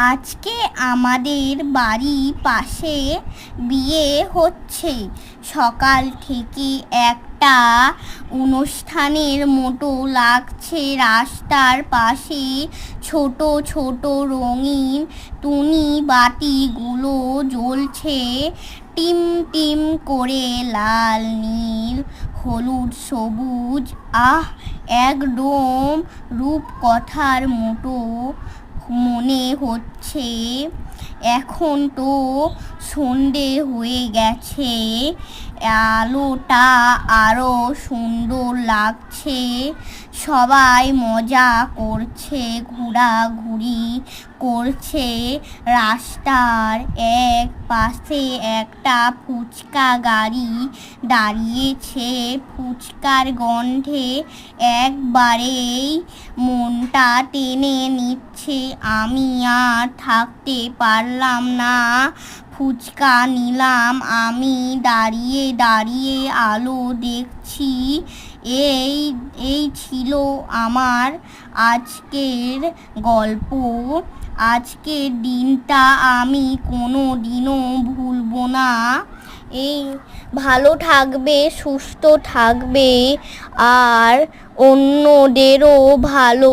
আজকে আমাদের বাড়ি পাশে বিয়ে হচ্ছে। সকাল থেকে একটা অনুষ্ঠানের মতো লাগছে। রাস্তার পাশে ছোট ছোট রঙিন টুনি বাতিগুলো জ্বলছে টিম টিম করে, লাল, নীল, হলুদ, সবুজ। একদম রূপকথার মতো মনে হচ্ছে। এখন তো সন্ধে হয়ে গেছে, আলোটা আরো সুন্দর লাগছে। সবাই মজা করছে, ঘোরাঘুরি করছে। রাস্তার এক পাশে একটা ফুচকা গাড়ি দাঁড়িয়েছে। ফুচকার গন্ধে একবারেই মনটা টেনে নিচ্ছে। আমি আর থাকতে পারলাম না, ফুচকা নিলাম। আমি দাঁড়িয়ে দাঁড়িয়ে আলো দেখছি। এই ছিল আমার আজকের গল্প। আজকের দিনটা আমি কোনো দিনও ভুলবো না। এই ভালো থাকবে, সুস্থ থাকবে, আর অন্যদেরও ভালো